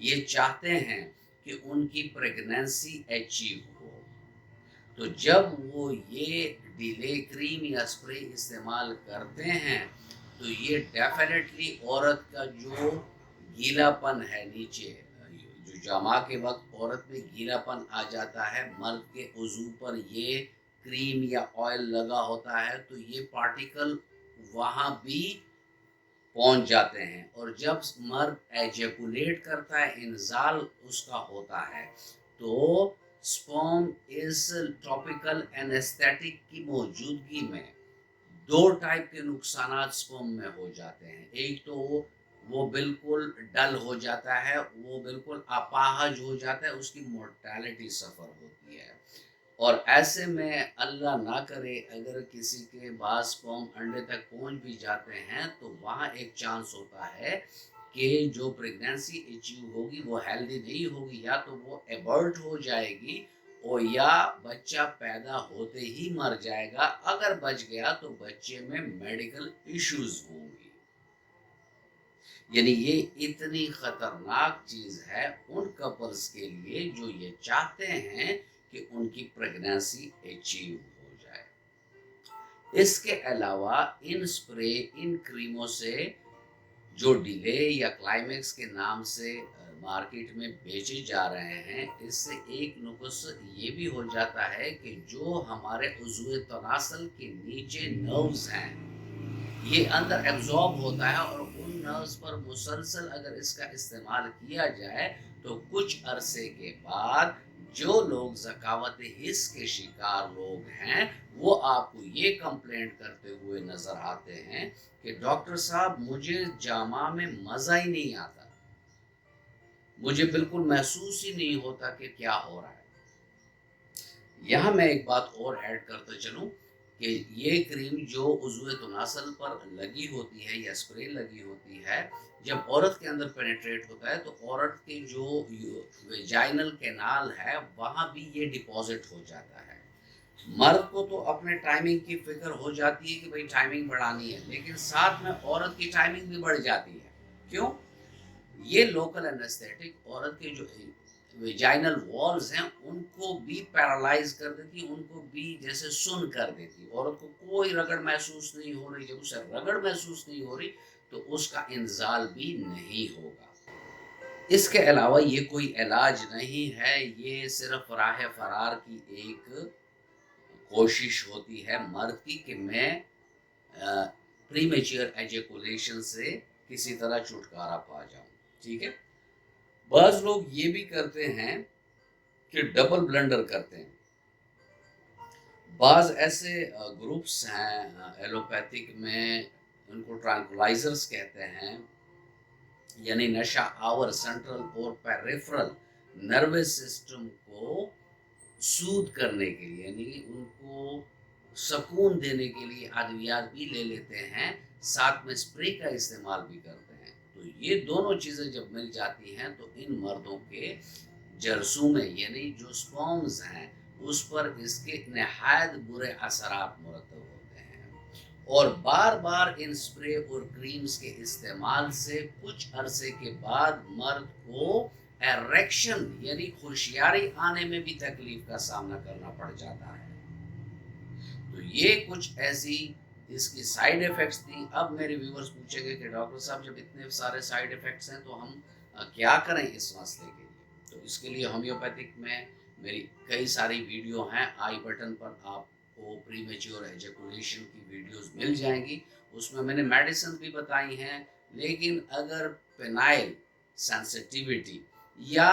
یہ چاہتے ہیں کہ ان کی پریگننسی اچیو ہو، تو جب وہ یہ ڈیلے کریم یا اسپرے استعمال کرتے ہیں تو یہ ڈیفینیٹلی عورت کا جو گیلا پن ہے نیچے، جو جمع کے وقت عورت میں گیلا پن آ جاتا ہے، مرد کے عضو پر یہ کریم یا آئل لگا ہوتا ہے تو یہ پارٹیکل وہاں بھی پہنچ جاتے ہیں، اور جب مرد ایجیکولیٹ کرتا ہے، انزال اس کا ہوتا ہے، تو سپرم از ٹاپیکل اینستھیٹک کی موجودگی میں دو ٹائپ کے نقصانات سپرم میں ہو جاتے ہیں۔ ایک تو وہ بالکل ڈل ہو جاتا ہے، وہ بالکل اپاہج ہو جاتا ہے، اس کی مورٹیلٹی سفر ہوتی ہے، اور ایسے میں اللہ نہ کرے اگر کسی کے بعض سپرم انڈے تک پہنچ بھی جاتے ہیں تو وہاں ایک چانس ہوتا ہے کہ جو پریگنینسی اچیو ہوگی وہ ہیلدی نہیں ہوگی، یا تو وہ ایبرٹ ہو جائے گی اور یا بچہ پیدا ہوتے ہی مر جائے گا، اگر بچ گیا تو بچے میں میڈیکل ایشوز ہوں گی۔ یعنی یہ اتنی خطرناک چیز ہے ان کپلز کے لیے جو یہ چاہتے ہیں کہ ان کی پریگننسی اچیو ہو جائے۔ اس کے علاوہ ان سپرے، ان کریموں سے جو ڈیلے یا کلائمیکس کے نام سے مارکیٹ میں بیچے جا رہے ہیں، اس سے ایک نقص یہ بھی ہو جاتا ہے کہ جو ہمارے عضو تناسل کے نیچے نروز ہیں یہ اندر ایبزارب ہوتا ہے، اور ان نروز پر مسلسل اگر اس کا استعمال کیا جائے تو کچھ عرصے کے بعد جو لوگ ذکاوت حس کے شکار لوگ ہیں وہ آپ کو یہ کمپلینٹ کرتے ہوئے نظر آتے ہیں کہ ڈاکٹر صاحب مجھے جامع میں مزہ ہی نہیں آتا، مجھے بالکل محسوس ہی نہیں ہوتا کہ کیا ہو رہا ہے۔ یہاں میں ایک بات اور ایڈ کرتا چلوں کہ یہ کریم جو عضو تناسل پر لگی ہوتی ہے یا اسپرے لگی ہوتی ہے، جب عورت کے اندر پینیٹریٹ ہوتا ہے تو عورت کے جو ویجائنل کینال ہے وہاں بھی یہ ڈپازٹ ہو جاتا ہے۔ مرد کو تو اپنے ٹائمنگ کی فکر ہو جاتی ہے کہ بھئی ٹائمنگ بڑھانی ہے، لیکن ساتھ میں عورت کی ٹائمنگ بھی بڑھ جاتی ہے۔ کیوں؟ یہ لوکل اینستھیٹک عورت کے جو ویجائنل والز ہیں ان کو بھی پیرالائز کر دیتی، ان کو بھی جیسے سن کر دیتی، عورت کو کوئی رگڑ محسوس نہیں ہو رہی، جب اسے رگڑ محسوس نہیں ہو رہی تو اس کا انزال بھی نہیں ہوگا۔ اس کے علاوہ یہ کوئی علاج نہیں ہے، یہ صرف راہ فرار کی ایک کوشش ہوتی ہے مرد کی کہ میں پری میچور ایجیکولیشن سے کسی طرح چھٹکارا پا جاؤں، ٹھیک ہے۔ بعض لوگ یہ بھی کرتے ہیں کہ ڈبل بلنڈر کرتے ہیں۔ بعض ایسے گروپس ہیں ایلوپیتھک میں، ان کو ٹرانکولائزرز کہتے ہیں، یعنی نشہ آور سینٹرل اور پیریفرل نروس سسٹم کو سود کرنے کے لیے، یعنی ان کو سکون دینے کے لیے ادویات بھی لے لیتے ہیں، ساتھ میں اسپرے کا استعمال بھی کرتے ہیں۔ تو یہ دونوں چیزیں جب مل جاتی ہیں تو ان مردوں کے جرثومے یعنی جو سپرمز ہیں اس پر اس کے نہایت برے اثرات مرتب ہوتے ہیں، اور بار بار ان سپرے اور کریمز کے استعمال سے کچھ عرصے کے بعد مرد کو ایریکشن یعنی ہوشیاری آنے میں بھی تکلیف کا سامنا کرنا پڑ جاتا ہے۔ تو یہ کچھ ایسی اس کی سائیڈ ایفیکٹس تھیں۔ اب میرے ویورز پوچھیں گے کہ ڈاکٹر صاحب جب اتنے سارے سائیڈ ایفیکٹس ہیں تو ہم کیا کریں اس مسئلے کے لیے؟ تو اس کے لیے ہومیوپیتھک میں میری کئی ساری ویڈیو ہیں، آئی بٹن پر آپ کو پری میچور ایجیکولیشن کی ویڈیوز مل جائیں گی، اس میں نے میڈیسن بھی بتائی ہیں، لیکن اگر پینائل سینسٹیویٹی یا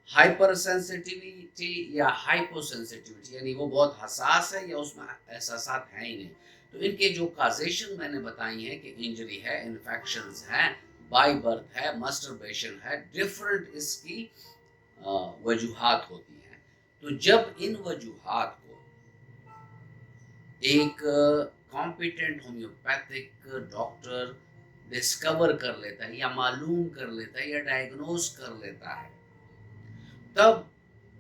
ہائپر سینسٹیویٹی یا ہائپو سینسٹیویٹی یعنی وہ بہت حساس ہے یا اس میں احساسات ہیں ہی نہیں، تو ان کے جو کازیشن میں نے بتائی ہیں کہ انجری ہے، انفیکشنز ہیں، بائی برتھ ہے، مسٹربیشن ہے، ڈیفرنٹ اس کی وجوہات ہوتی ہیں۔ تو جب ان وجوہات کو ایک کمپیٹنٹ ہومیوپیتھک ڈاکٹر ڈسکور کر لیتا ہے یا معلوم کر لیتا ہے یا ڈائگنوز کر لیتا ہے، تب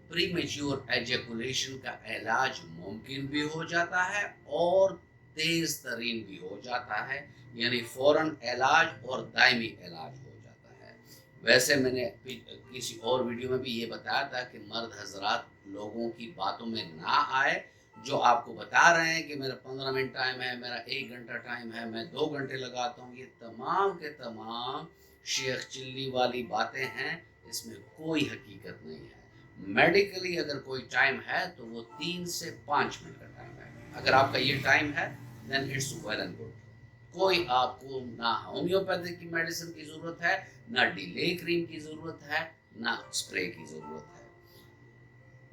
پری میچور ایجیکولیشن کا علاج ممکن بھی ہو جاتا ہے اور تیز ترین بھی ہو جاتا ہے، یعنی فوراً علاج اور دائمی علاج ہو جاتا ہے۔ ویسے میں نے کسی اور ویڈیو میں بھی یہ بتایا تھا کہ مرد حضرات لوگوں کی باتوں میں نہ آئے، جو آپ کو بتا رہے ہیں کہ میرا 15 منٹ ٹائم ہے، میرا 1 گھنٹہ ٹائم ہے، میں 2 گھنٹے لگاتا ہوں، یہ تمام کے تمام شیخ چلی والی باتیں ہیں، اس میں کوئی حقیقت نہیں ہے۔ میڈیکلی اگر کوئی ٹائم ہے تو وہ 3 سے 5 منٹ کا ٹائم ہے۔ اگر آپ کا یہ ٹائم ہے دین اٹس ویل اینڈ گڈ۔ کوئی آپ کو نہ ہومیوپیتھک کی میڈیسن کی ضرورت ہے، نہ ڈیلے کریم کی ضرورت ہے، نہ اسپرے کی ضرورت ہے۔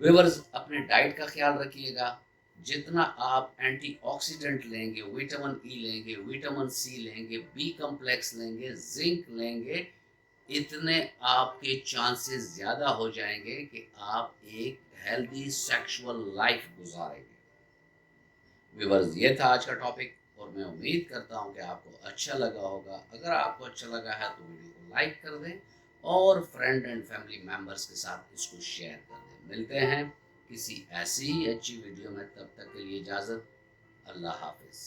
ویورز، اپنے ڈائٹ کا خیال رکھیے گا۔ جتنا آپ اینٹی آکسیڈنٹ لیں گے، وٹامن ای لیں گے، وٹامن سی لیں گے، بی کمپلیکس لیں گے، زنک لیں گے، اتنے آپ کے چانسز زیادہ ہو جائیں گے کہ آپ ایک ہیلدی سیکشول لائف گزاریں گے۔ ویورز، یہ تھا آج کا ٹاپک، اور میں امید کرتا ہوں کہ آپ کو اچھا لگا ہوگا۔ اگر آپ کو اچھا لگا ہے تو ویڈیو کو لائک کر دیں اور فرینڈ اینڈ فیملی ممبرس کے ساتھ اس کو شیئر کر دیں۔ ملتے ہیں کسی ایسی اچھی ویڈیو میں، تب تک کے لیے اجازت، اللہ حافظ۔